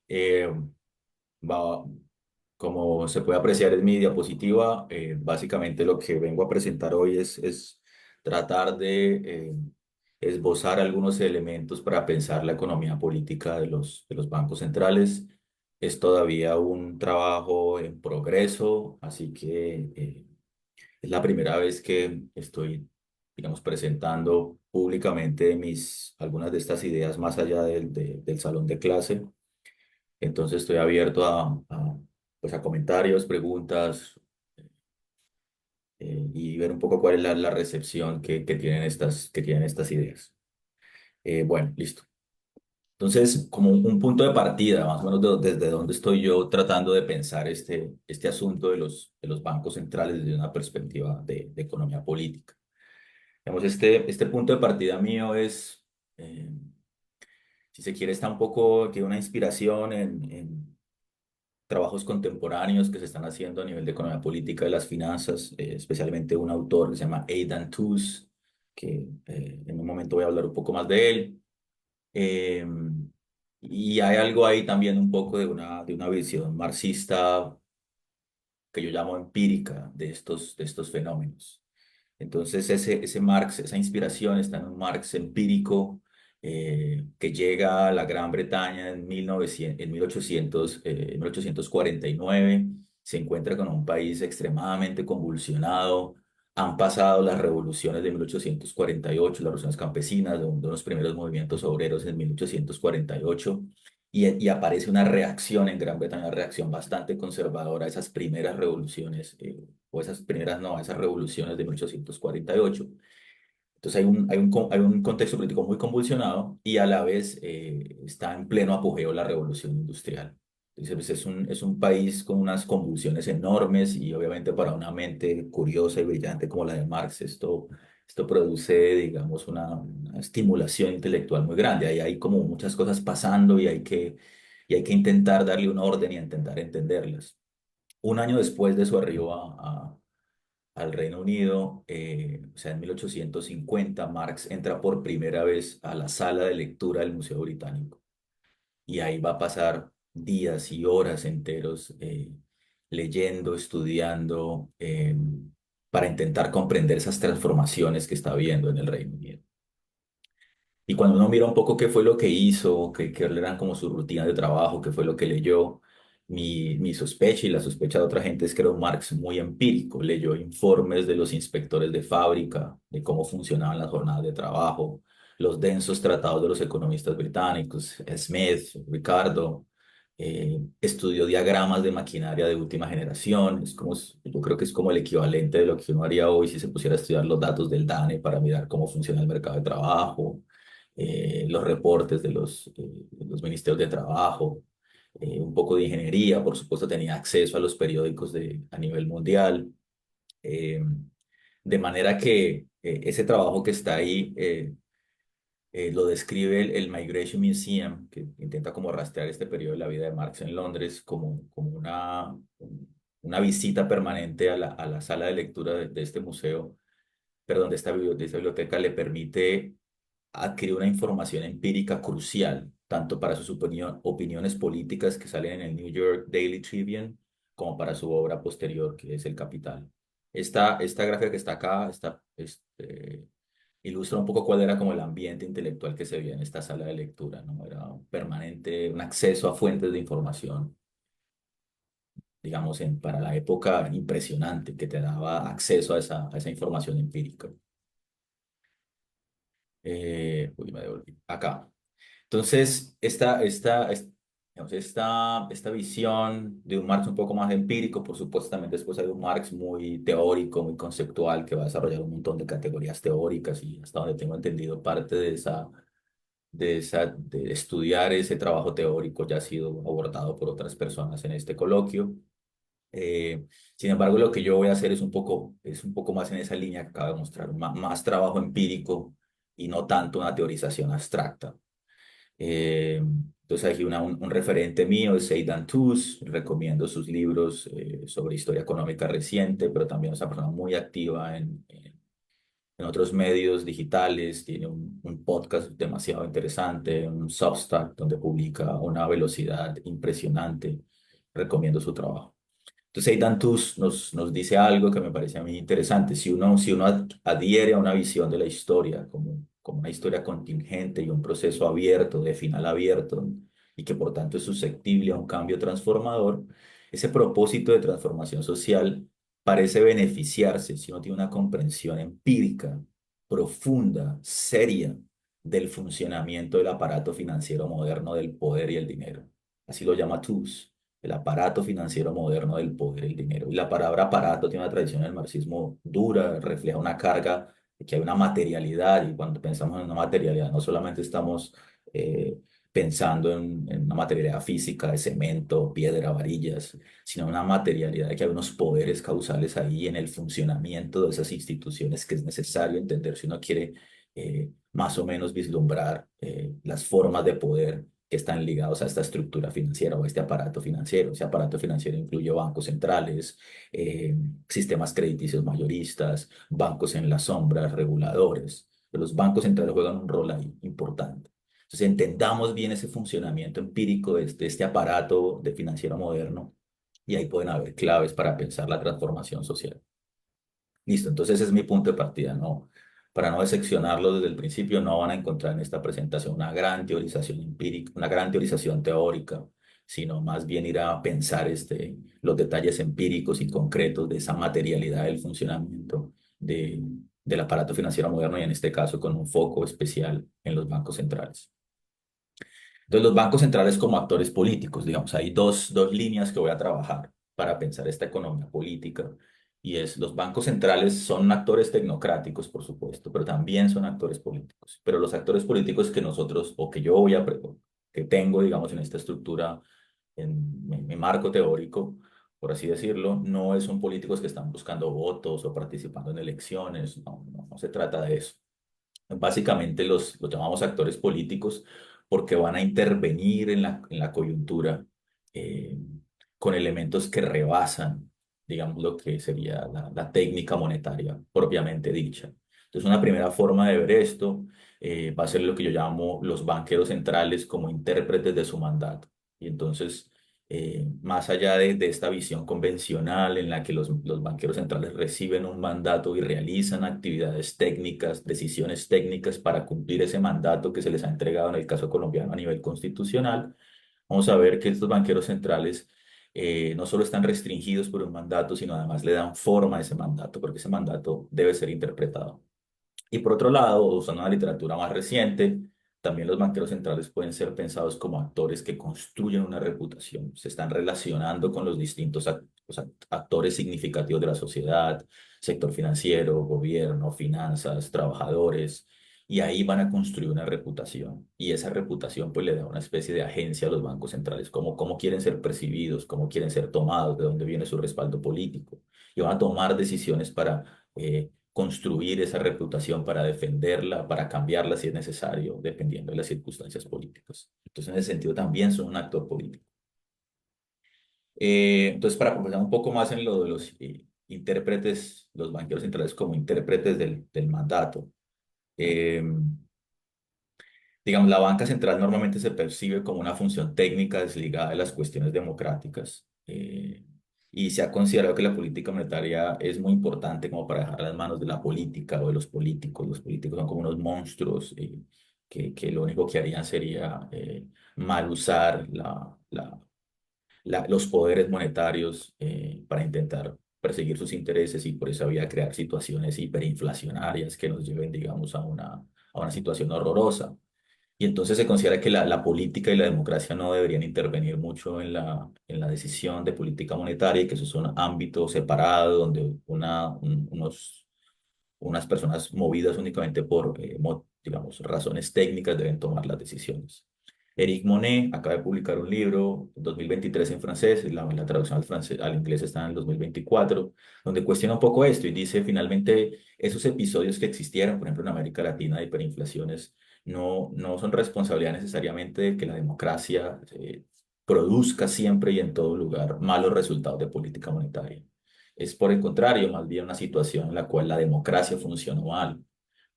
Eh, va- Como se puede apreciar en mi diapositiva, básicamente lo que vengo a presentar hoy es tratar de esbozar algunos elementos para pensar la economía política de los bancos centrales. Es todavía un trabajo en progreso, así que es la primera vez que estoy, digamos, presentando públicamente algunas de estas ideas más allá del salón de clase. Entonces estoy abierto pues a comentarios, preguntas, y ver un poco cuál es la recepción que tienen estas ideas. Bueno, listo. Entonces, como un punto de partida, más o menos desde donde estoy yo tratando de pensar este asunto de los bancos centrales desde una perspectiva de economía política. Digamos, este punto de partida mío es, eh, si se quiere, está un poco, tiene una inspiración en trabajos contemporáneos que se están haciendo a nivel de economía política de las finanzas, especialmente un autor que se llama Aidan Tooze, que en un momento voy a hablar un poco más de él. Eh, y hay algo ahí también un poco de una visión marxista que yo llamo empírica de estos fenómenos. Entonces, ese Marx, esa inspiración está en un Marx empírico que llega a la Gran Bretaña en 1900, en 1800, 1849. Se encuentra con un país extremadamente convulsionado. Han pasado las revoluciones de 1848, las revoluciones campesinas, de los primeros movimientos obreros en 1848. Y aparece una reacción en Gran Bretaña, una reacción bastante conservadora a esas primeras revoluciones, o esas primeras, no, a esas revoluciones de 1848. Entonces hay un contexto político muy convulsionado y a la vez está en pleno apogeo la revolución industrial. Entonces pues, es un país con unas convulsiones enormes y obviamente para una mente curiosa y brillante como la de Marx, esto produce, digamos, una estimulación intelectual muy grande. Ahí hay como muchas cosas pasando y hay que intentar darle un orden y intentar entenderlas. Un año después de su arribo al Reino Unido, o sea, en 1850, Marx entra por primera vez a la sala de lectura del Museo Británico y ahí va a pasar días y horas enteros leyendo, estudiando, para intentar comprender esas transformaciones que está viendo en el Reino Unido. Y cuando uno mira un poco qué fue lo que hizo, qué eran como sus rutinas de trabajo, qué fue lo que leyó, mi sospecha y la sospecha de otra gente es que era un Marx muy empírico. Leyó informes de los inspectores de fábrica, de cómo funcionaban las jornadas de trabajo, los densos tratados de los economistas británicos, Smith, Ricardo. Estudió diagramas de maquinaria de última generación. Yo creo que es como el equivalente de lo que uno haría hoy si se pusiera a estudiar los datos del DANE para mirar cómo funciona el mercado de trabajo, los reportes de los ministerios de trabajo, un poco de ingeniería, por supuesto tenía acceso a los periódicos a nivel mundial, eh, de manera que ese trabajo que está ahí lo describe el Migration Museum, que intenta como rastrear este periodo de la vida de Marx en Londres como una visita permanente a la sala de lectura de este museo, perdón, de esta biblioteca le permite adquirir una información empírica crucial, tanto para sus opiniones políticas que salen en el New York Daily Tribune, como para su obra posterior, que es El Capital. Esta gráfica que está acá ilustra un poco cuál era como el ambiente intelectual que se veía en esta sala de lectura, ¿no? Era un permanente, un acceso a fuentes de información, digamos, para la época impresionante, que te daba acceso a esa información empírica. Uy, me devolví. Acá. Entonces, digamos, esta visión de un Marx un poco más empírico, por supuesto, también después hay un Marx muy teórico, muy conceptual, que va a desarrollar un montón de categorías teóricas y hasta donde tengo entendido, parte de estudiar ese trabajo teórico ya ha sido abordado por otras personas en este coloquio. Eh, Sin embargo, lo que yo voy a hacer es un poco más en esa línea que acabo de mostrar, más trabajo empírico y no tanto una teorización abstracta. Entonces aquí un referente mío es Aidan Tooze, recomiendo sus libros sobre historia económica reciente, pero también es una persona muy activa en otros medios digitales, tiene un podcast demasiado interesante, un Substack donde publica a una velocidad impresionante. Recomiendo su trabajo. Entonces Aidan Tus nos dice algo que me parece a mí interesante. Si uno adhiere a una visión de la historia como una historia contingente y un proceso abierto, de final abierto, y que por tanto es susceptible a un cambio transformador, ese propósito de transformación social parece beneficiarse si uno tiene una comprensión empírica, profunda, seria del funcionamiento del aparato financiero moderno del poder y el dinero. Así lo llama Tus, el aparato financiero moderno del poder y el dinero. Y la palabra aparato tiene una tradición en el marxismo dura, refleja una carga de que hay una materialidad, y cuando pensamos en una materialidad no solamente estamos eh, pensando en una materialidad física de cemento, piedra, varillas, sino una materialidad de que hay unos poderes causales ahí en el funcionamiento de esas instituciones que es necesario entender si uno quiere más o menos vislumbrar las formas de poder que están ligados a esta estructura financiera o a este aparato financiero. Ese aparato financiero incluye bancos centrales, eh, sistemas crediticios mayoristas, bancos en las sombras, reguladores. Pero los bancos centrales juegan un rol ahí importante. Entonces, entendamos bien ese funcionamiento empírico de este aparato de financiero moderno, y ahí pueden haber claves para pensar la transformación social. Listo, entonces ese es mi punto de partida, ¿no? Para no decepcionarlo desde el principio, no van a encontrar en esta presentación una gran teorización empírica, una gran teorización teórica, sino más bien ir a pensar los detalles empíricos y concretos de esa materialidad del funcionamiento del aparato financiero moderno, y en este caso con un foco especial en los bancos centrales. Entonces, los bancos centrales como actores políticos, digamos, hay dos líneas que voy a trabajar para pensar esta economía política. Y es, los bancos centrales son actores tecnocráticos, por supuesto, pero también son actores políticos. Pero los actores políticos que nosotros, o que yo que tengo, digamos, en esta estructura, en mi marco teórico, por así decirlo, no son políticos que están buscando votos o participando en elecciones. No, no, no se trata de eso. Básicamente los llamamos actores políticos porque van a intervenir en la coyuntura eh, con elementos que rebasan, digamos, lo que sería la técnica monetaria propiamente dicha. Entonces, una primera forma de ver esto va a ser lo que yo llamo los banqueros centrales como intérpretes de su mandato. Y entonces, más allá de esta visión convencional en la que los banqueros centrales reciben un mandato y realizan actividades técnicas, decisiones técnicas para cumplir ese mandato que se les ha entregado en el caso colombiano a nivel constitucional, vamos a ver que estos banqueros centrales no solo están restringidos por un mandato, sino además le dan forma a ese mandato, porque ese mandato debe ser interpretado. Y por otro lado, usando una literatura más reciente, también los banqueros centrales pueden ser pensados como actores que construyen una reputación, se están relacionando con los distintos actores significativos de la sociedad, sector financiero, gobierno, finanzas, trabajadores, y ahí van a construir una reputación. Y esa reputación pues le da una especie de agencia a los bancos centrales, cómo quieren ser percibidos, cómo quieren ser tomados, de dónde viene su respaldo político. Y van a tomar decisiones para construir esa reputación, para defenderla, para cambiarla si es necesario, dependiendo de las circunstancias políticas. Entonces, en ese sentido, también son un actor político. Entonces, para profundizar un poco más en lo de los intérpretes, los banqueros centrales como intérpretes del mandato, eh, digamos, la banca central normalmente se percibe como una función técnica desligada de las cuestiones democráticas, y se ha considerado que la política monetaria es muy importante como para dejar las manos de la política o de los políticos. Los políticos son como unos monstruos que lo único que harían sería mal usar los poderes monetarios para intentar perseguir sus intereses, y por eso había crear situaciones hiperinflacionarias que nos lleven, digamos, a una situación horrorosa. Y entonces se considera que la política y la democracia no deberían intervenir mucho en la decisión de política monetaria, y que eso es un ámbito separado donde unas personas movidas únicamente por, digamos, razones técnicas deben tomar las decisiones. Eric Monet acaba de publicar un libro, 2023 en francés, y la traducción al inglés está en el 2024, donde cuestiona un poco esto y dice, finalmente, esos episodios que existieron, por ejemplo, en América Latina de hiperinflaciones, no son responsabilidad necesariamente de que la democracia produzca siempre y en todo lugar malos resultados de política monetaria. Es por el contrario, más bien una situación en la cual la democracia funcionó mal,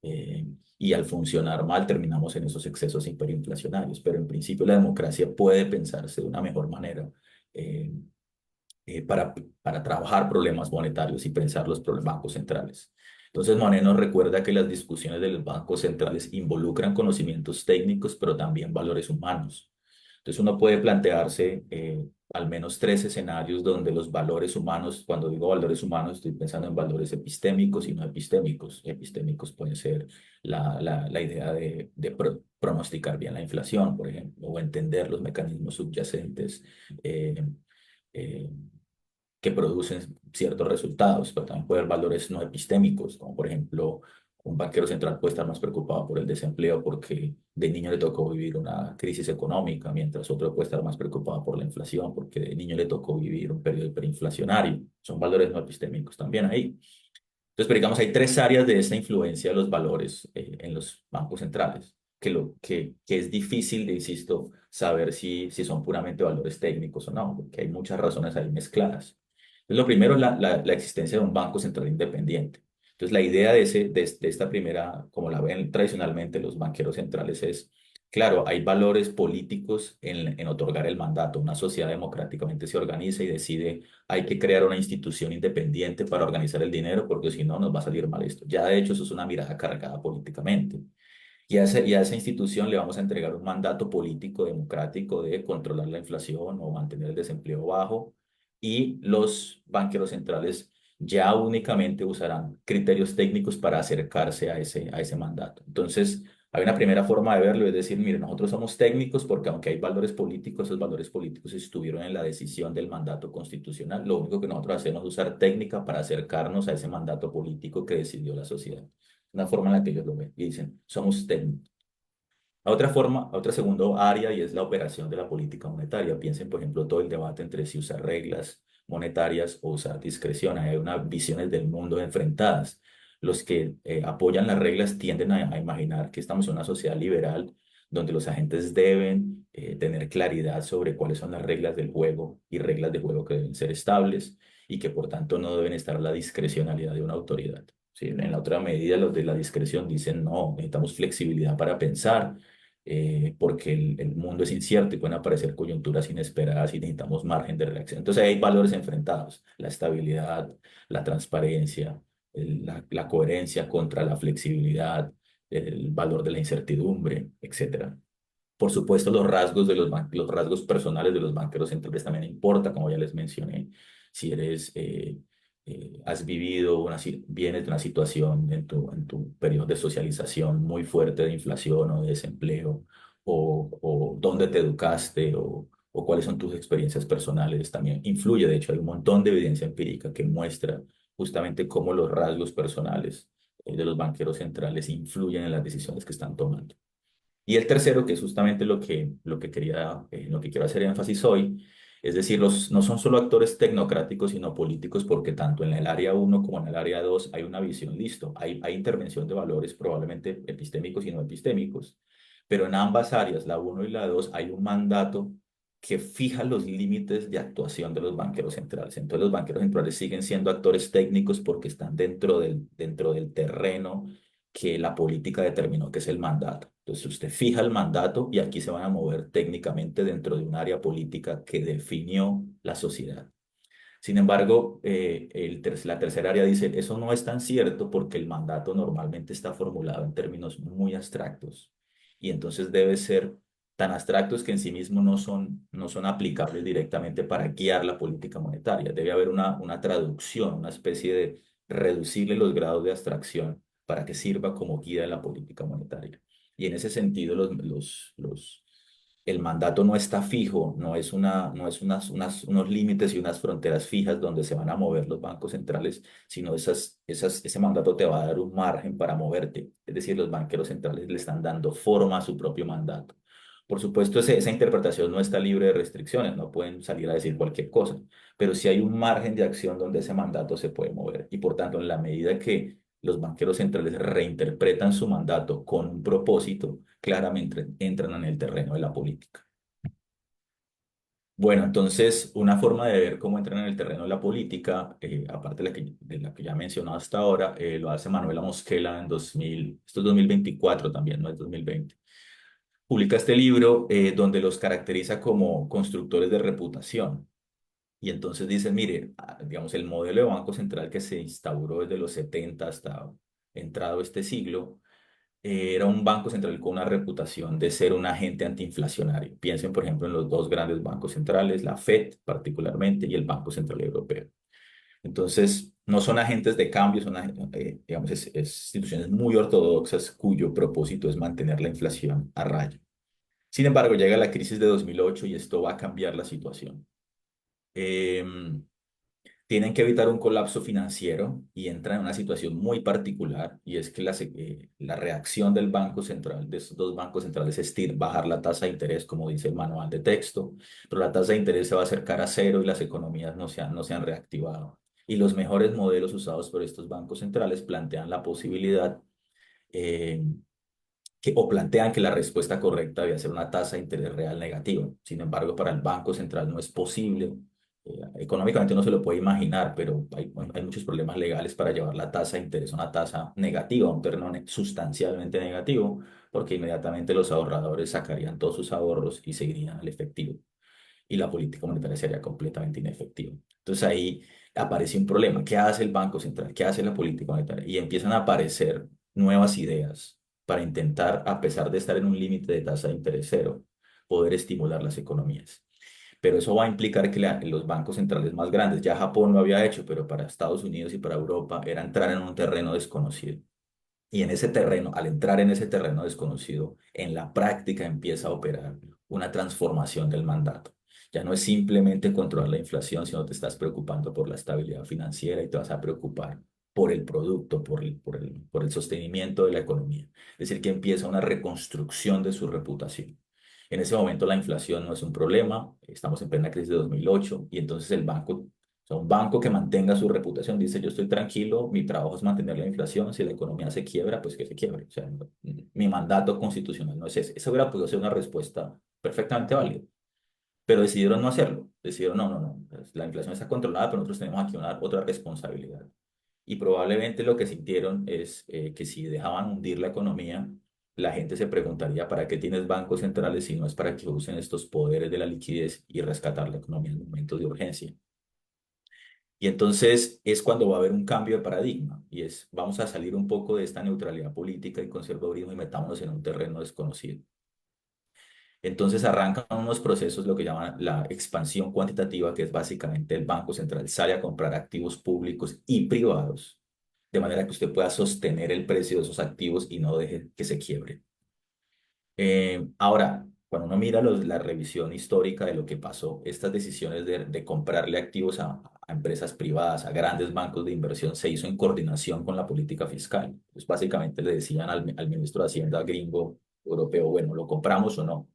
y al funcionar mal terminamos en esos excesos hiperinflacionarios. Pero en principio la democracia puede pensarse de una mejor manera. eh, para trabajar problemas monetarios y pensar los bancos centrales. Entonces, Monet nos recuerda que las discusiones de los bancos centrales involucran conocimientos técnicos, pero también valores humanos. Entonces, uno puede plantearse al menos tres escenarios donde los valores humanos, cuando digo valores humanos, estoy pensando en valores epistémicos y no epistémicos. Epistémicos pueden ser la idea de pronosticar bien la inflación, por ejemplo, o entender los mecanismos subyacentes. eh, eh, que producen ciertos resultados, pero también puede haber valores no epistémicos, como por ejemplo, un banquero central puede estar más preocupado por el desempleo porque de niño le tocó vivir una crisis económica, mientras otro puede estar más preocupado por la inflación porque de niño le tocó vivir un periodo hiperinflacionario. Son valores no epistémicos también ahí. Entonces, pero digamos, hay tres áreas de esta influencia de los valores en los bancos centrales, que es difícil, insisto, saber si son puramente valores técnicos o no, porque hay muchas razones ahí mezcladas. Entonces, lo primero es la existencia de un banco central independiente. Entonces, la idea de esta primera, como la ven tradicionalmente los banqueros centrales, es, claro, hay valores políticos en otorgar el mandato. Una sociedad democráticamente se organiza y decide hay que crear una institución independiente para organizar el dinero, porque si no, nos va a salir mal esto. Ya de hecho, eso es una mirada cargada políticamente. Y a esa institución le vamos a entregar un mandato político democrático de controlar la inflación o mantener el desempleo bajo. Y los banqueros centrales ya únicamente usarán criterios técnicos para acercarse a ese mandato. Entonces, hay una primera forma de verlo, es decir, mire, nosotros somos técnicos porque aunque hay valores políticos, esos valores políticos estuvieron en la decisión del mandato constitucional. Lo único que nosotros hacemos es usar técnica para acercarnos a ese mandato político que decidió la sociedad. Una forma en la que ellos lo ven y dicen, somos técnicos. A otra forma, a otra segundo área y es la operación de la política monetaria. Piensen, por ejemplo, todo el debate entre si usar reglas monetarias o usar discreción. Hay unas visiones del mundo enfrentadas. Los que apoyan las reglas tienden a imaginar que estamos en una sociedad liberal donde los agentes deben tener claridad sobre cuáles son las reglas del juego y reglas de juego que deben ser estables y que por tanto no deben estar a la discrecionalidad de una autoridad. ¿Sí? En la otra medida, los de la discreción dicen, no, necesitamos flexibilidad para pensar, porque el mundo es incierto y pueden aparecer coyunturas inesperadas y necesitamos margen de reacción. Entonces hay valores enfrentados, la estabilidad, la transparencia, la coherencia contra la flexibilidad, el valor de la incertidumbre, etcétera. Por supuesto, los rasgos los rasgos personales de los banqueros centrales también importa, como ya les mencioné. Si eres, has vivido vienes de una situación en tu periodo de socialización muy fuerte de inflación o de desempleo, o dónde te educaste, o cuáles son tus experiencias personales, también influye. De hecho, hay un montón de evidencia empírica que muestra justamente cómo los rasgos personales, de los banqueros centrales influyen en las decisiones que están tomando. Y el tercero, que es justamente lo que quiero hacer énfasis hoy, es decir, no son solo actores tecnocráticos, sino políticos, porque tanto en el área uno como en el área 2 hay una visión, listo, hay intervención de valores probablemente epistémicos y no epistémicos, pero en ambas áreas, la uno y la 2 hay un mandato que fija los límites de actuación de los banqueros centrales. Entonces, los banqueros centrales siguen siendo actores técnicos porque están dentro del terreno que la política determinó que es el mandato. Entonces usted fija el mandato y aquí se van a mover técnicamente dentro de un área política que definió la sociedad. Sin embargo, la tercera área dice, eso no es tan cierto porque el mandato normalmente está formulado en términos muy abstractos y entonces debe ser tan abstractos que en sí mismos no son aplicables directamente para guiar la política monetaria. Debe haber una traducción, una especie de reducirle los grados de abstracción para que sirva como guía de la política monetaria. Y en ese sentido, el mandato no está fijo, no es unos límites y unas fronteras fijas donde se van a mover los bancos centrales, sino ese mandato te va a dar un margen para moverte. Es decir, los banqueros centrales le están dando forma a su propio mandato. Por supuesto, esa interpretación no está libre de restricciones, no pueden salir a decir cualquier cosa, pero sí hay un margen de acción donde ese mandato se puede mover. Y por tanto, en la medida que los banqueros centrales reinterpretan su mandato con un propósito, claramente entran en el terreno de la política. Bueno, entonces una forma de ver cómo entran en el terreno de la política, aparte de la que ya he mencionado hasta ahora, lo hace Manuela Mosquera en 2000, esto es 2024 también, no es 2020. Publica este libro donde los caracteriza como constructores de reputación. Y entonces dice, mire, digamos, el modelo de Banco Central que se instauró desde los 70 hasta entrado este siglo, era un banco central con una reputación de ser un agente antiinflacionario. Piensen, por ejemplo, en los dos grandes bancos centrales, la Fed particularmente y el Banco Central Europeo. Entonces, no son agentes de cambio, son, digamos, instituciones muy ortodoxas cuyo propósito es mantener la inflación a raya. Sin embargo, llega la crisis de 2008 y esto va a cambiar la situación. Em, Tienen que evitar un colapso financiero y entran en una situación muy particular y es que la reacción del Banco Central, de estos dos bancos centrales, es bajar la tasa de interés, como dice el manual de texto, pero la tasa de interés se va a acercar a cero y las economías no se han reactivado. Y los mejores modelos usados por estos bancos centrales plantean la posibilidad eh, o plantean que la respuesta correcta debe ser una tasa de interés real negativa. Sin embargo, para el Banco Central no es posible. Económicamente no se lo puede imaginar, pero hay muchos problemas legales para llevar la tasa de interés a una tasa negativa, a un terreno sustancialmente negativo, porque inmediatamente los ahorradores sacarían todos sus ahorros y seguirían al efectivo y la política monetaria sería completamente inefectiva. Entonces ahí aparece un problema. ¿Qué hace el Banco Central? ¿Qué hace la política monetaria? Y empiezan a aparecer nuevas ideas para intentar, a pesar de estar en un límite de tasa de interés cero, poder estimular las economías. Pero eso va a implicar que los bancos centrales más grandes, ya Japón lo había hecho, pero para Estados Unidos y para Europa era entrar en un terreno desconocido. Y en ese terreno, al entrar en ese terreno desconocido, en la práctica empieza a operar una transformación del mandato. Ya no es simplemente controlar la inflación, sino te estás preocupando por la estabilidad financiera y te vas a preocupar por el producto, por el sostenimiento de la economía. Es decir, que empieza una reconstrucción de su reputación. En ese momento la inflación no es un problema, estamos en plena crisis de 2008 y entonces el banco, o sea, un banco que mantenga su reputación dice, yo estoy tranquilo, mi trabajo es mantener la inflación, si la economía se quiebra, pues que se quiebre. O sea, mi mandato constitucional no es ese. Esa hubiera podido ser una respuesta perfectamente válida, pero decidieron no hacerlo. Decidieron, no, no, no, pues, la inflación está controlada, pero nosotros tenemos aquí otra responsabilidad. Y probablemente lo que sintieron es que si dejaban hundir la economía, la gente se preguntaría, ¿para qué tienes bancos centrales si no es para que usen estos poderes de la liquidez y rescatar la economía en momentos de urgencia? Y entonces es cuando va a haber un cambio de paradigma y es, vamos a salir un poco de esta neutralidad política y conservadurismo y metámonos en un terreno desconocido. Entonces arrancan unos procesos, lo que llaman la expansión cuantitativa, que es básicamente el Banco Central sale a comprar activos públicos y privados, de manera que usted pueda sostener el precio de esos activos y no deje que se quiebre. Ahora, cuando uno mira la revisión histórica de lo que pasó, estas decisiones de comprarle activos a empresas privadas, a grandes bancos de inversión, se hizo en coordinación con la política fiscal. Pues básicamente le decían al ministro de Hacienda gringo europeo, bueno, ¿lo compramos o no?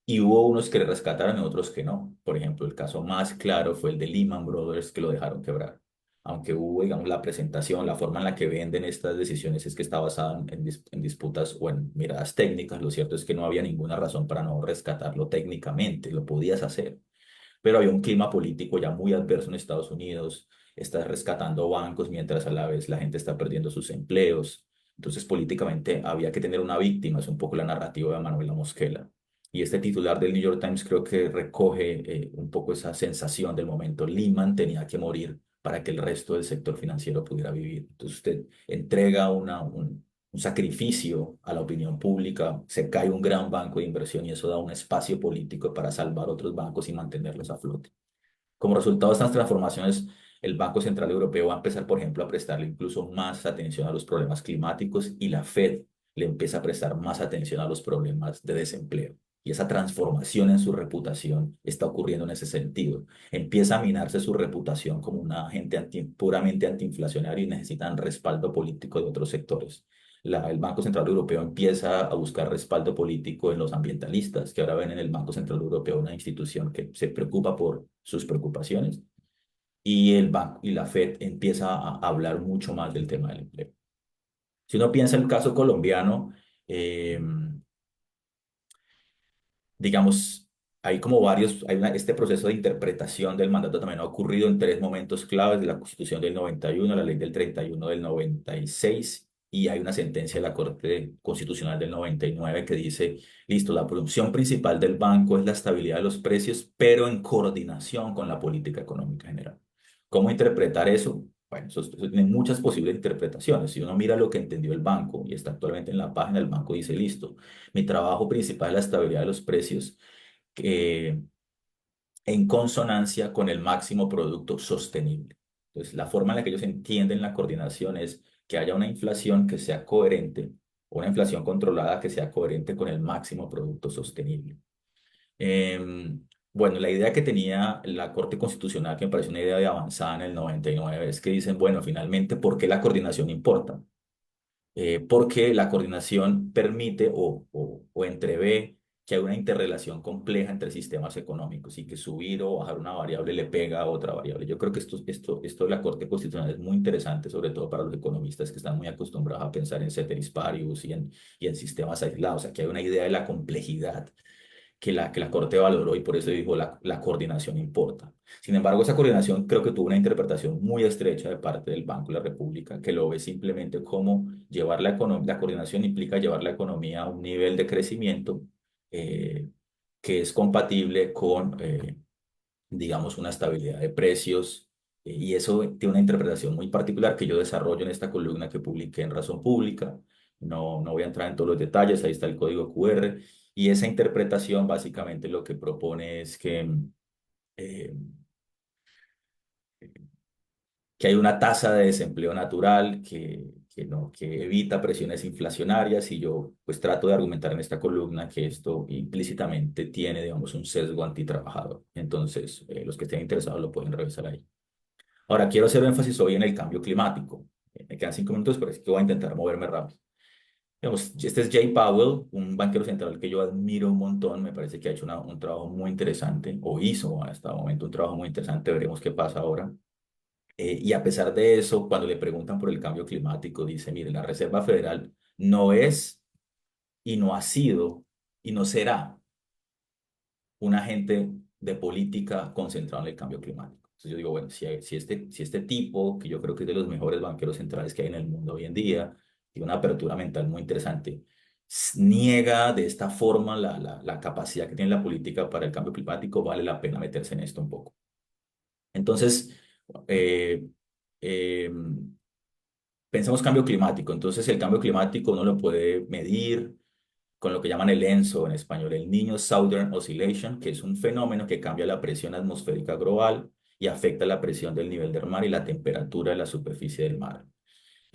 Y hubo unos que le rescataron y otros que no. Por ejemplo, el caso más claro fue el de Lehman Brothers, que lo dejaron quebrar. Aunque hubo, digamos, la presentación, la forma en la que venden estas decisiones es que está basada en disputas o en miradas técnicas. Lo cierto es que no había ninguna razón para no rescatarlo técnicamente, lo podías hacer. Pero había un clima político ya muy adverso en Estados Unidos. Estás rescatando bancos mientras a la vez la gente está perdiendo sus empleos. Entonces, políticamente había que tener una víctima, es un poco la narrativa de Manuela Mosquera. Y este titular del New York Times creo que recoge un poco esa sensación del momento. Lehman tenía que morir para que el resto del sector financiero pudiera vivir. Entonces usted entrega un sacrificio a la opinión pública, se cae un gran banco de inversión y eso da un espacio político para salvar otros bancos y mantenerlos a flote. Como resultado de estas transformaciones, el Banco Central Europeo va a empezar, por ejemplo, a prestarle incluso más atención a los problemas climáticos y la Fed le empieza a prestar más atención a los problemas de desempleo. Y esa transformación en su reputación está ocurriendo en ese sentido. Empieza a minarse su reputación como un agente puramente antiinflacionario y necesitan respaldo político de otros sectores. El Banco Central Europeo empieza a buscar respaldo político en los ambientalistas, que ahora ven en el Banco Central Europeo una institución que se preocupa por sus preocupaciones, y el banco y la Fed empieza a hablar mucho más del tema del empleo. Si uno piensa en el caso colombiano, eh, digamos, hay como varios, este proceso de interpretación del mandato también ha ocurrido en tres momentos claves de la Constitución del 91, la Ley del 31 del 96, y hay una sentencia de la Corte Constitucional del 99 que dice, listo, la función principal del banco es la estabilidad de los precios, pero en coordinación con la política económica general. ¿Cómo interpretar eso? Bueno, eso tiene muchas posibles interpretaciones. Si uno mira lo que entendió el banco y está actualmente en la página del banco, dice, listo, mi trabajo principal es la estabilidad de los precios eh, en consonancia con el máximo producto sostenible. Entonces, la forma en la que ellos entienden la coordinación es que haya una inflación que sea coherente, una inflación controlada que sea coherente con el máximo producto sostenible. Bueno, la idea que tenía la Corte Constitucional, que me parece una idea de avanzada en el 99, es que dicen, bueno, finalmente, ¿por qué la coordinación importa? Porque la coordinación permite o entrevé que hay una interrelación compleja entre sistemas económicos y que subir o bajar una variable le pega a otra variable. Yo creo que esto de la Corte Constitucional es muy interesante, sobre todo para los economistas que están muy acostumbrados a pensar en ceteris paribus y en sistemas aislados. Aquí hay una idea de la complejidad que la Corte valoró y por eso dijo la coordinación importa. Sin embargo, esa coordinación creo que tuvo una interpretación muy estrecha de parte del Banco de la República, que lo ve simplemente como llevar la coordinación implica llevar la economía a un nivel de crecimiento eh, que es compatible con, digamos, una estabilidad de precios. Y eso tiene una interpretación muy particular que yo desarrollo en esta columna que publiqué en Razón Pública. No voy a entrar en todos los detalles, ahí está el código QR. Y esa interpretación básicamente lo que propone es eh, que hay una tasa de desempleo natural que evita presiones inflacionarias y yo pues trato de argumentar en esta columna que esto implícitamente tiene, digamos, un sesgo antitrabajador. Entonces, los que estén interesados lo pueden revisar ahí. Ahora, quiero hacer énfasis hoy en el cambio climático. Me quedan 5 minutos, pero es que voy a intentar moverme rápido. Digamos, este es Jay Powell, un banquero central que yo admiro un montón. Me parece que ha hecho un trabajo muy interesante, o hizo hasta el momento un trabajo muy interesante. Veremos qué pasa ahora. Y a pesar de eso, cuando le preguntan por el cambio climático, dice, mire, la Reserva Federal no es y no ha sido y no será un agente de política concentrado en el cambio climático. Entonces yo digo, bueno, si este tipo, que yo creo que es de los mejores banqueros centrales que hay en el mundo hoy en día, tiene una apertura mental muy interesante, niega de esta forma la capacidad que tiene la política para el cambio climático, vale la pena meterse en esto un poco. Entonces, eh, eh, pensemos cambio climático. Entonces, el cambio climático uno lo puede medir con lo que llaman el ENSO en español, el Niño Southern Oscillation, que es un fenómeno que cambia la presión atmosférica global y afecta la presión del nivel del mar y la temperatura de la superficie del mar.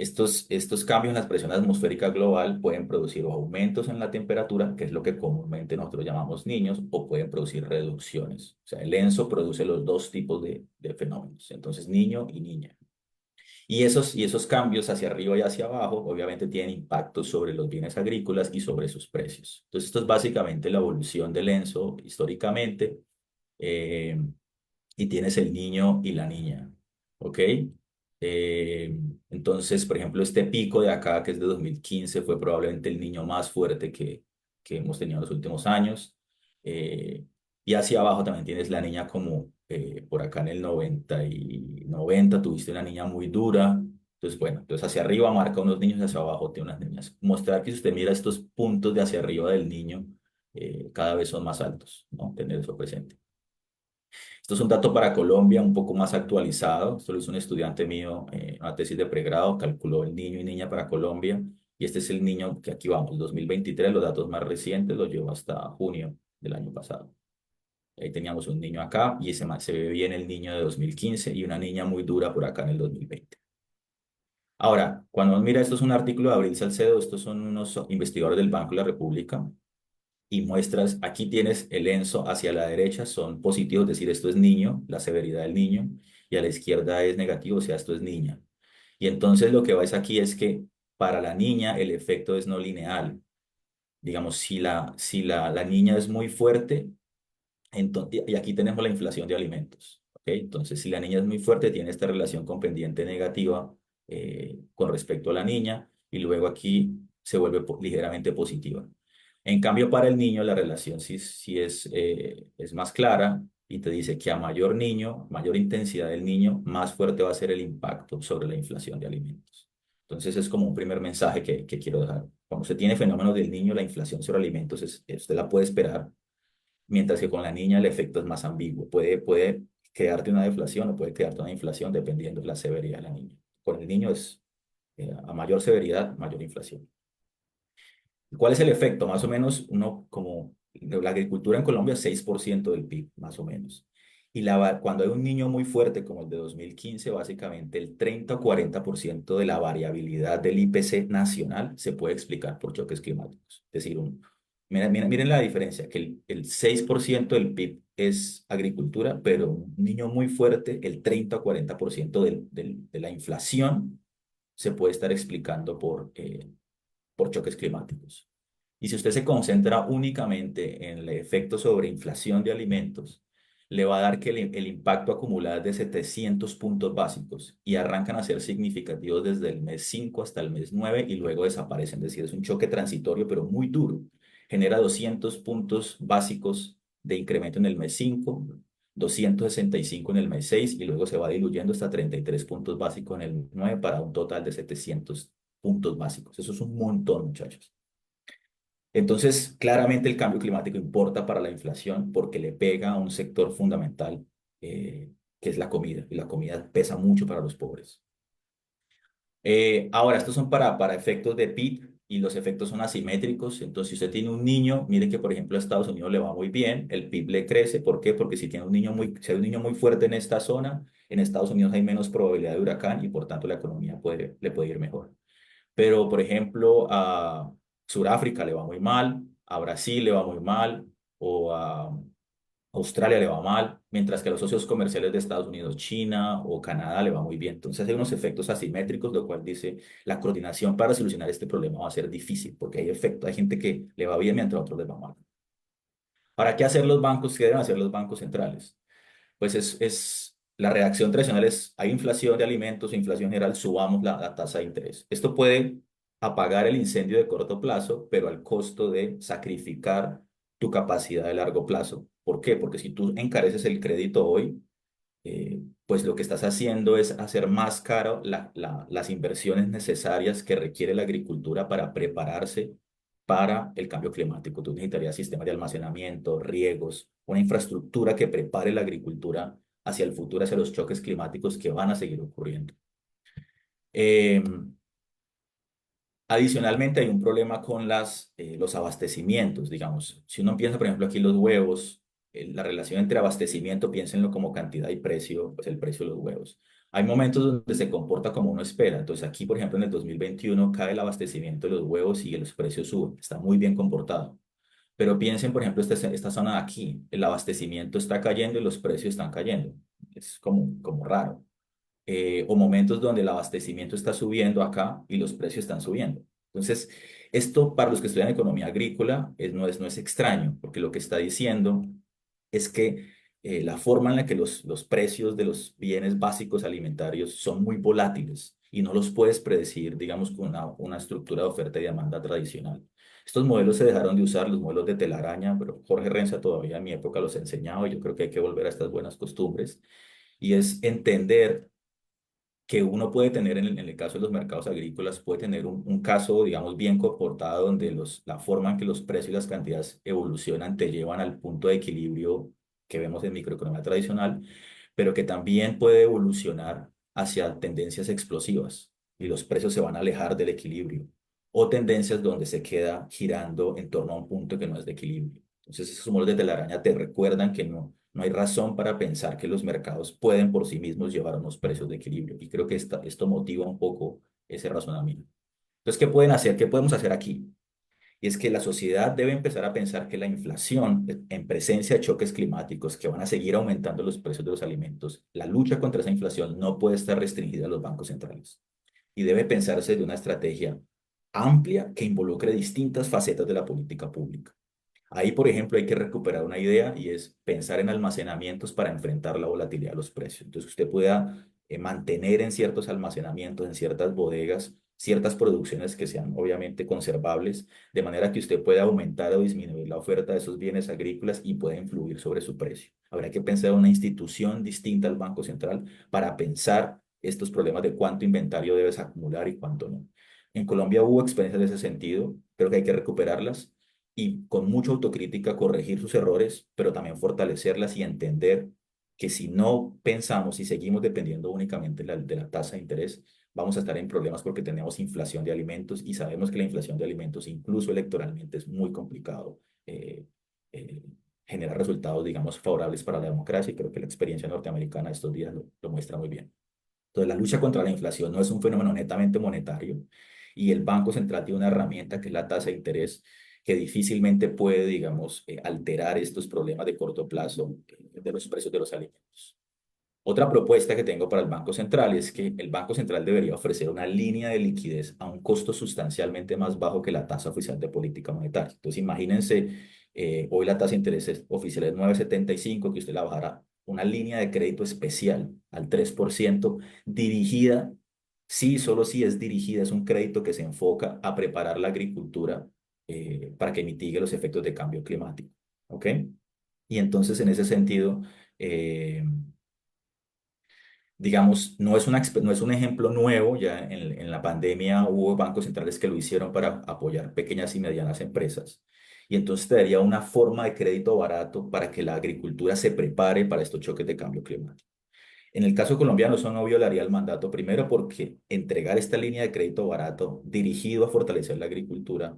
Estos cambios en la presión atmosférica global pueden producir o aumentos en la temperatura, que es lo que comúnmente nosotros llamamos niños, o pueden producir reducciones. O sea, el ENSO produce los dos tipos de fenómenos, entonces niño y niña. Y esos cambios hacia arriba y hacia abajo, obviamente, tienen impactos sobre los bienes agrícolas y sobre sus precios. Entonces, esto es básicamente la evolución del ENSO históricamente. eh, y tienes el niño y la niña, ¿ok? Entonces, por ejemplo, este pico de acá, que es de 2015, fue probablemente el niño más fuerte que hemos tenido en los últimos años. Eh, y hacia abajo también tienes la niña como por acá en el 90 tuviste una niña muy dura. Entonces, bueno, entonces hacia arriba marca unos niños y hacia abajo tiene unas niñas. Mostrar que si usted mira estos puntos de hacia arriba del niño, cada vez son más altos, ¿no? Tener eso presente. Esto es un dato para Colombia un poco más actualizado. Esto lo hizo un estudiante mío, una tesis de pregrado, calculó el niño y niña para Colombia. Y este es el niño que aquí vamos, 2023, los datos más recientes los llevo hasta junio del año pasado. Ahí teníamos un niño acá y se ve bien el niño de 2015 y una niña muy dura por acá en el 2020. Ahora, cuando uno mira, esto es un artículo de Abril Salcedo, estos son unos investigadores del Banco de la República y muestras, aquí tienes el ENSO hacia la derecha, son positivos, es decir, esto es niño, la severidad del niño, y a la izquierda es negativo, o sea, esto es niña. Y entonces lo que ves aquí es que para la niña el efecto es no lineal. Digamos, si la niña es muy fuerte, entonces, y aquí tenemos la inflación de alimentos. ¿Ok? Entonces, si la niña es muy fuerte, tiene esta relación con pendiente negativa con respecto a la niña, y luego aquí se vuelve ligeramente positiva. En cambio, para el niño la relación sí es más clara y te dice que a mayor niño, mayor intensidad del niño, más fuerte va a ser el impacto sobre la inflación de alimentos. Entonces es como un primer mensaje que quiero dejar. Cuando se tiene fenómenos del niño, la inflación sobre alimentos usted la puede esperar, mientras que con la niña el efecto es más ambiguo. Puede crearte una deflación o puede crearte una inflación dependiendo de la severidad de la niña. Con el niño es a mayor severidad, mayor inflación. ¿Cuál es el efecto? Más o menos, uno como la agricultura en Colombia es 6% del PIB, más o menos. Y cuando hay un niño muy fuerte como el de 2015, básicamente el 30 o 40% de la variabilidad del IPC nacional se puede explicar por choques climáticos. Es decir, miren la diferencia, que el 6% del PIB es agricultura, pero un niño muy fuerte, el 30 o 40% de la inflación se puede estar explicando por choques climáticos. Y si usted se concentra únicamente en el efecto sobre inflación de alimentos, le va a dar que el impacto acumulado es de 700 puntos básicos y arrancan a ser significativos desde el mes 5 hasta el mes 9 y luego desaparecen. Es decir, es un choque transitorio, pero muy duro. Genera 200 puntos básicos de incremento en el mes 5, 265 en el mes 6 y luego se va diluyendo hasta 33 puntos básicos en el 9 para un total de 700 puntos básicos. Eso es un montón, muchachos. Entonces, claramente el cambio climático importa para la inflación porque le pega a un sector fundamental que es la comida, y la comida pesa mucho para los pobres. Ahora, estos son para efectos de PIB y los efectos son asimétricos. Entonces, si usted tiene un niño, mire que, por ejemplo, a Estados Unidos le va muy bien, el PIB le crece. ¿Por qué? Porque si hay un niño muy fuerte en esta zona, en Estados Unidos hay menos probabilidad de huracán y por tanto la economía le puede ir mejor. Pero, por ejemplo, a Sudáfrica le va muy mal, a Brasil le va muy mal, o a Australia le va mal, mientras que a los socios comerciales de Estados Unidos, China o Canadá le va muy bien. Entonces hay unos efectos asimétricos, lo cual dice la coordinación para solucionar este problema va a ser difícil, porque hay gente que le va bien mientras a otros les va mal. ¿Para qué hacer los bancos? ¿Qué deben hacer los bancos centrales? Pues la reacción tradicional es, hay inflación de alimentos, inflación general, subamos la tasa de interés. Esto puede apagar el incendio de corto plazo, pero al costo de sacrificar tu capacidad de largo plazo. ¿Por qué? Porque si tú encareces el crédito hoy, pues lo que estás haciendo es hacer más caro las inversiones necesarias que requiere la agricultura para prepararse para el cambio climático. Tú necesitarías sistemas de almacenamiento, riegos, una infraestructura que prepare la agricultura hacia el futuro, hacia los choques climáticos que van a seguir ocurriendo. Eh, Adicionalmente, hay un problema con los abastecimientos, digamos. Si uno piensa, por ejemplo, aquí los huevos, la relación entre abastecimiento, piénsenlo como cantidad y precio, pues el precio de los huevos. Hay momentos donde se comporta como uno espera. Entonces, aquí, por ejemplo, en el 2021 cae el abastecimiento de los huevos y los precios suben. Está muy bien comportado. Pero piensen, por ejemplo, esta zona de aquí, el abastecimiento está cayendo y los precios están cayendo. Es como raro o momentos donde el abastecimiento está subiendo acá y los precios están subiendo. Entonces, esto para los que estudian economía agrícola no es extraño, porque lo que está diciendo es que la forma en la que los precios de los bienes básicos alimentarios son muy volátiles y no los puedes predecir, digamos, con una estructura de oferta y demanda tradicional. Estos modelos se dejaron de usar, los modelos de telaraña, pero Jorge Renza todavía en mi época los enseñaba y yo creo que hay que volver a estas buenas costumbres y es entender que uno puede tener en el caso de los mercados agrícolas, puede tener un caso, digamos, bien comportado donde la forma en que los precios y las cantidades evolucionan te llevan al punto de equilibrio que vemos en microeconomía tradicional, pero que también puede evolucionar hacia tendencias explosivas y los precios se van a alejar del equilibrio o tendencias donde se queda girando en torno a un punto que no es de equilibrio. Entonces, esos modelos de telaraña te recuerdan que no hay razón para pensar que los mercados pueden por sí mismos llevar a unos precios de equilibrio. Y creo que esto motiva un poco ese razonamiento. Entonces, ¿qué pueden hacer? ¿Qué podemos hacer aquí? Y es que la sociedad debe empezar a pensar que la inflación, en presencia de choques climáticos que van a seguir aumentando los precios de los alimentos, la lucha contra esa inflación no puede estar restringida a los bancos centrales. Y debe pensarse de una estrategia amplia que involucre distintas facetas de la política pública. Ahí, por ejemplo, hay que recuperar una idea y es pensar en almacenamientos para enfrentar la volatilidad de los precios. Entonces, usted pueda mantener en ciertos almacenamientos, en ciertas bodegas, ciertas producciones que sean obviamente conservables, de manera que usted pueda aumentar o disminuir la oferta de esos bienes agrícolas y pueda influir sobre su precio. Habrá que pensar en una institución distinta al Banco Central para pensar estos problemas de cuánto inventario debes acumular y cuánto no. En Colombia hubo experiencias de ese sentido, creo que hay que recuperarlas y con mucha autocrítica corregir sus errores, pero también fortalecerlas y entender que si no pensamos y seguimos dependiendo únicamente de la tasa de interés, vamos a estar en problemas porque tenemos inflación de alimentos y sabemos que la inflación de alimentos, incluso electoralmente, es muy complicado eh, generar resultados, digamos, favorables para la democracia y creo que la experiencia norteamericana de estos días lo muestra muy bien. Entonces, la lucha contra la inflación no es un fenómeno netamente monetario y el Banco Central tiene una herramienta que es la tasa de interés que difícilmente puede, digamos, alterar estos problemas de corto plazo de los precios de los alimentos. Otra propuesta que tengo para el Banco Central es que el Banco Central debería ofrecer una línea de liquidez a un costo sustancialmente más bajo que la tasa oficial de política monetaria. Entonces, imagínense, hoy la tasa de interés oficial es 9,75, que usted la bajara una línea de crédito especial al 3% dirigida, sí, solo si es dirigida, es un crédito que se enfoca a preparar la agricultura para que mitigue los efectos de cambio climático. ¿Ok? Y entonces, en ese sentido, eh, digamos, no es un ejemplo nuevo, ya en la pandemia hubo bancos centrales que lo hicieron para apoyar pequeñas y medianas empresas. Y entonces te daría una forma de crédito barato para que la agricultura se prepare para estos choques de cambio climático. En el caso colombiano, eso no violaría el mandato, primero porque entregar esta línea de crédito barato dirigido a fortalecer la agricultura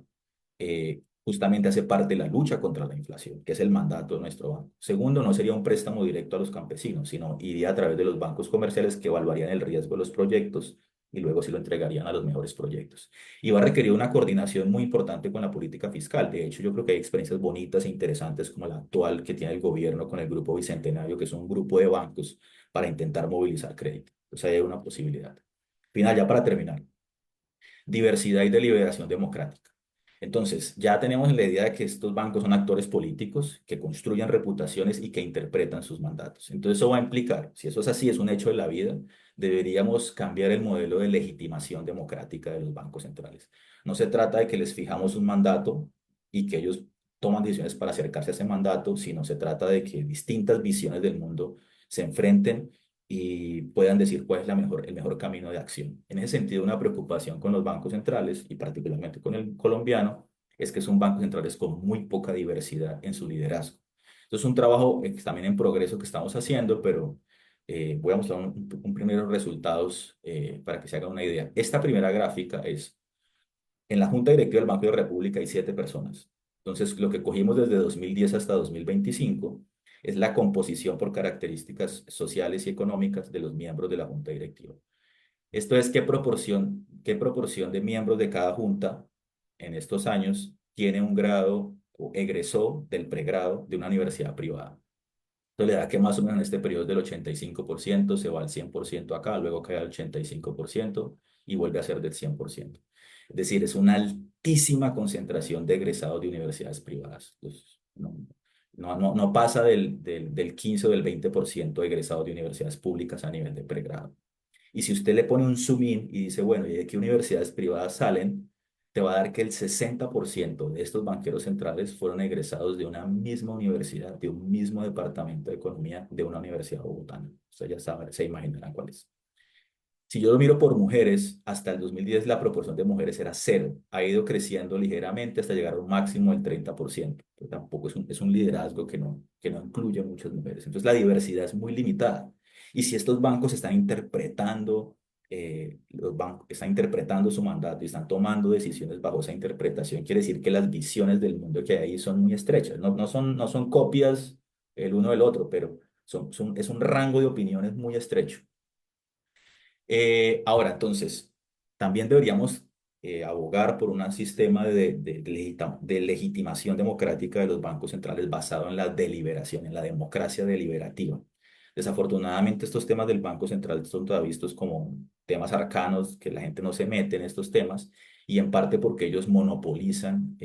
justamente hace parte de la lucha contra la inflación, que es el mandato de nuestro banco. Segundo, no sería un préstamo directo a los campesinos, sino iría a través de los bancos comerciales que evaluarían el riesgo de los proyectos y luego se lo entregarían a los mejores proyectos. Y va a requerir una coordinación muy importante con la política fiscal. De hecho, yo creo que hay experiencias bonitas e interesantes como la actual que tiene el gobierno con el Grupo Bicentenario, que es un grupo de bancos para intentar movilizar crédito. Entonces, ahí hay una posibilidad. Final, ya para terminar, diversidad y deliberación democrática. Entonces, ya tenemos la idea de que estos bancos son actores políticos que construyen reputaciones y que interpretan sus mandatos. Entonces, eso va a implicar, si eso es así, es un hecho de la vida, deberíamos cambiar el modelo de legitimación democrática de los bancos centrales. No se trata de que les fijamos un mandato y que ellos toman decisiones para acercarse a ese mandato, sino se trata de que distintas visiones del mundo se enfrenten y puedan decir cuál es el mejor camino de acción. En ese sentido, una preocupación con los bancos centrales y particularmente con el colombiano es que son bancos centrales con muy poca diversidad en su liderazgo. Entonces, es un trabajo también en progreso que estamos haciendo, pero voy a mostrar un primeros resultados para que se hagan una idea. Esta primera gráfica es, en la Junta Directiva del Banco de la República hay 7 personas. Entonces, lo que cogimos desde 2010 hasta 2025 es la composición por características sociales y económicas de los miembros de la Junta Directiva. Esto es qué proporción de miembros de cada junta en estos años tiene un grado o egresó del pregrado de una universidad privada. Entonces le da que más o menos en este periodo es del 85%, se va al 100% acá, luego cae al 85% y vuelve a ser del 100%. Es decir, es una altísima concentración de egresados de universidades privadas. Pues, no pasa del 15 o del 20% de egresados de universidades públicas a nivel de pregrado. Y si usted le pone un zoom in y dice, bueno, ¿y de qué universidades privadas salen? Te va a dar que el 60% de estos banqueros centrales fueron egresados de una misma universidad, de un mismo departamento de economía de una universidad bogotana. Usted ya sabe, se imaginarán cuál es. Si yo lo miro por mujeres, hasta el 2010 la proporción de mujeres era cero. Ha ido creciendo ligeramente hasta llegar a un máximo del 30%. Pero tampoco es un liderazgo que no incluye muchas mujeres. Entonces la diversidad es muy limitada. Y si estos bancos están interpretando, los bancos están interpretando su mandato y están tomando decisiones bajo esa interpretación, quiere decir que las visiones del mundo que hay ahí son muy estrechas. No son copias el uno del otro, pero es un rango de opiniones muy estrecho. Ahora, entonces, también deberíamos abogar por un sistema de legitimación democrática de los bancos centrales basado en la deliberación, en la democracia deliberativa. Desafortunadamente, estos temas del Banco Central son todavía vistos como temas arcanos, que la gente no se mete en estos temas, y en parte porque ellos monopolizan,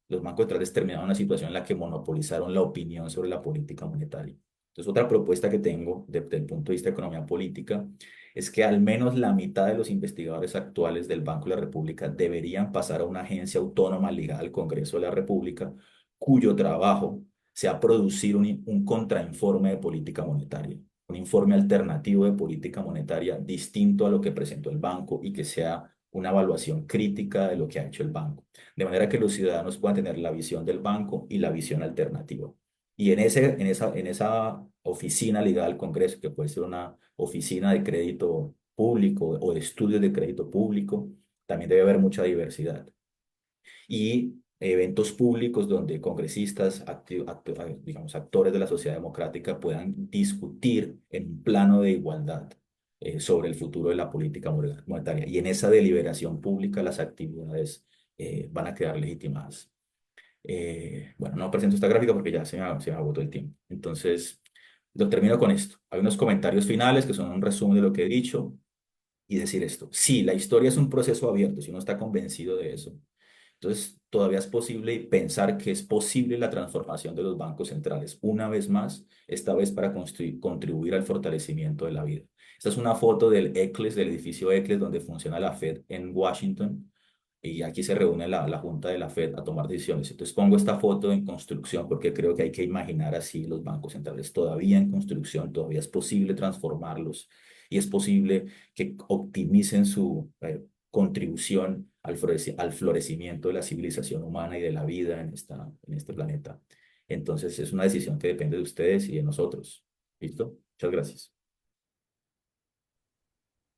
los bancos centrales terminaron en una situación en la que monopolizaron la opinión sobre la política monetaria. Entonces, otra propuesta que tengo desde el punto de vista de economía política es que al menos la mitad de los investigadores actuales del Banco de la República deberían pasar a una agencia autónoma ligada al Congreso de la República, cuyo trabajo sea producir un contrainforme de política monetaria, un informe alternativo de política monetaria distinto a lo que presentó el banco y que sea una evaluación crítica de lo que ha hecho el banco, de manera que los ciudadanos puedan tener la visión del banco y la visión alternativa. Y en esa oficina ligada al Congreso, que puede ser una oficina de crédito público o de estudios de crédito público, también debe haber mucha diversidad. Y eventos públicos donde congresistas, digamos, actores de la sociedad democrática puedan discutir en un plano de igualdad sobre el futuro de la política monetaria. Y en esa deliberación pública las actividades van a quedar legitimadas. Bueno, no presento esta gráfica porque ya se me agotó el tiempo. Entonces, lo termino con esto. Hay unos comentarios finales que son un resumen de lo que he dicho y decir esto. Sí, la historia es un proceso abierto, si uno está convencido de eso. Entonces, todavía es posible pensar que es posible la transformación de los bancos centrales, una vez más, esta vez para contribuir al fortalecimiento de la vida. Esta es una foto del ECLES, del edificio ECLES, donde funciona la Fed en Washington, y aquí se reúne la Junta de la Fed a tomar decisiones. Entonces, pongo esta foto en construcción porque creo que hay que imaginar así los bancos centrales todavía en construcción, todavía es posible transformarlos y es posible que optimicen su contribución al florecimiento de la civilización humana y de la vida en este planeta. Entonces es una decisión que depende de ustedes y de nosotros. ¿Listo? Muchas gracias.